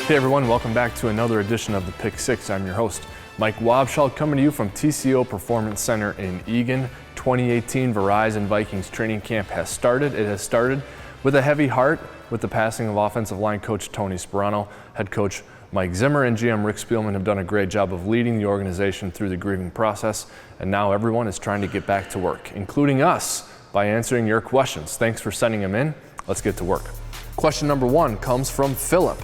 Hey everyone, welcome back to another edition of the Pick Six. I'm your host, Mike Wobschall, coming to you from TCO Performance Center in Eagan. 2018 Verizon Vikings training camp has started. It has started with a heavy heart with the passing of offensive line coach Tony Sperano. Head coach Mike Zimmer and GM Rick Spielman have done a great job of leading the organization through the grieving process, and now everyone is trying to get back to work, including us, by answering your questions. Thanks for sending them in. Let's get to work. Question number one comes from Philip.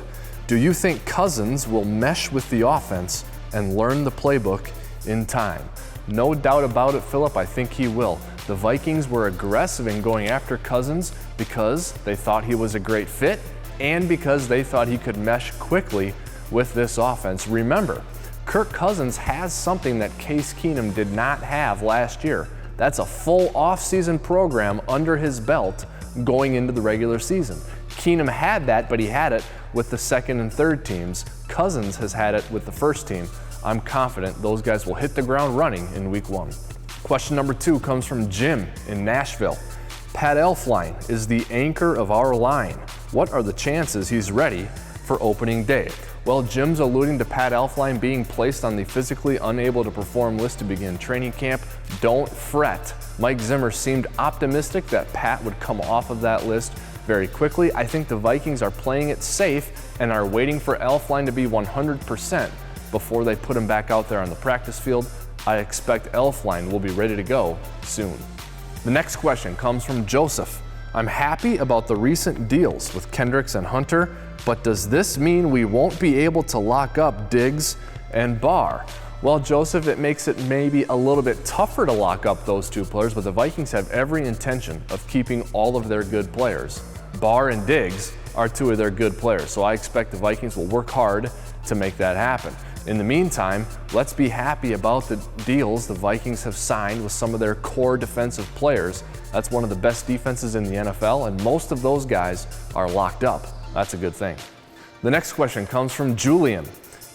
Do you think Cousins will mesh with the offense and learn the playbook in time? No doubt about it, Philip, I think he will. The Vikings were aggressive in going after Cousins because they thought he was a great fit and because they thought he could mesh quickly with this offense. Remember, Kirk Cousins has something that Case Keenum did not have last year. That's a full offseason program under his belt going into the regular season. Keenum had that, but he had it with the second and third teams. Cousins has had it with the first team. I'm confident those guys will hit the ground running in week one. Question number two comes from Jim in Nashville. Pat Elflein is the anchor of our line. What are the chances he's ready for opening day? Well, Jim's alluding to Pat Elflein being placed on the physically unable to perform list to begin training camp. Don't fret. Mike Zimmer seemed optimistic that Pat would come off of that list very quickly. I think the Vikings are playing it safe and are waiting for Elflein to be 100% before they put him back out there on the practice field. I expect Elflein will be ready to go soon. The next question comes from Joseph. I'm happy about the recent deals with Kendricks and Hunter, but does this mean we won't be able to lock up Diggs and Barr? Well, Joseph, it makes it maybe a little bit tougher to lock up those two players, but the Vikings have every intention of keeping all of their good players. Barr and Diggs are two of their good players, so I expect the Vikings will work hard to make that happen. In the meantime, let's be happy about the deals the Vikings have signed with some of their core defensive players. That's one of the best defenses in the NFL, and most of those guys are locked up. That's a good thing. The next question comes from Julian.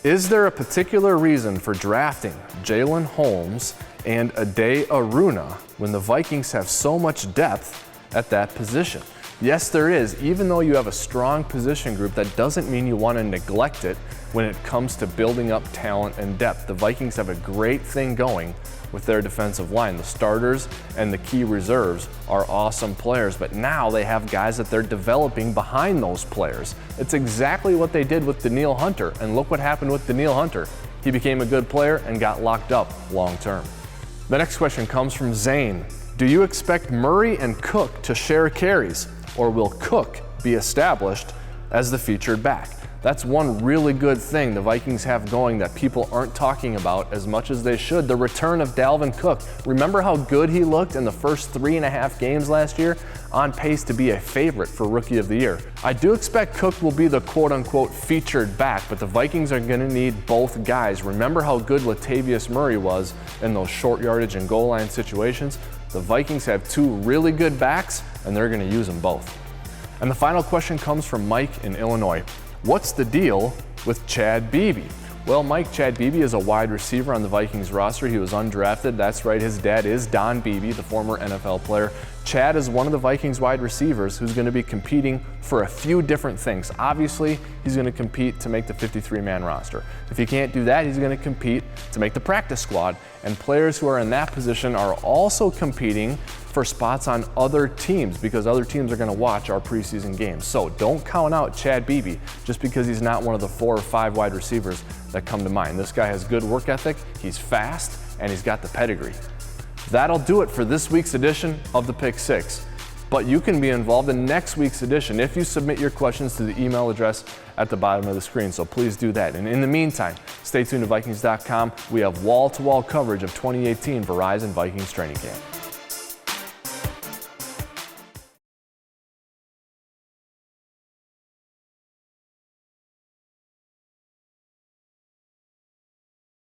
Is there a particular reason for drafting Jalen Holmes and Ade Aruna when the Vikings have so much depth at that position? Yes, there is. Even though you have a strong position group, that doesn't mean you want to neglect it when it comes to building up talent and depth. The Vikings have a great thing going with their defensive line. The starters and the key reserves are awesome players, but now they have guys that they're developing behind those players. It's exactly what they did with Danielle Hunter, and look what happened with Danielle Hunter. He became a good player and got locked up long term. The next question comes from Zane. Do you expect Murray and Cook to share carries, or will Cook be established as the featured back? That's one really good thing the Vikings have going that people aren't talking about as much as they should. The return of Dalvin Cook. Remember how good he looked in the first 3.5 games last year? On pace to be a favorite for Rookie of the Year. I do expect Cook will be the quote-unquote featured back, but the Vikings are going to need both guys. Remember how good Latavius Murray was in those short yardage and goal line situations? The Vikings have two really good backs, and they're going to use them both. And the final question comes from Mike in Illinois. What's the deal with Chad Beebe? Well, Mike, Chad Beebe is a wide receiver on the Vikings roster. He was undrafted. That's right, his dad is Don Beebe, the former NFL player. Chad is one of the Vikings wide receivers who's going to be competing for a few different things. Obviously, he's going to compete to make the 53-man roster. If he can't do that, he's going to compete to make the practice squad. And players who are in that position are also competing for spots on other teams because other teams are going to watch our preseason games. So don't count out Chad Beebe just because he's not one of the 4 or 5 wide receivers that come to mind. This guy has good work ethic, he's fast, and he's got the pedigree. That'll do it for this week's edition of the Pick Six. But you can be involved in next week's edition if you submit your questions to the email address at the bottom of the screen, so please do that. And in the meantime, stay tuned to Vikings.com. We have wall-to-wall coverage of 2018 Verizon Vikings training camp.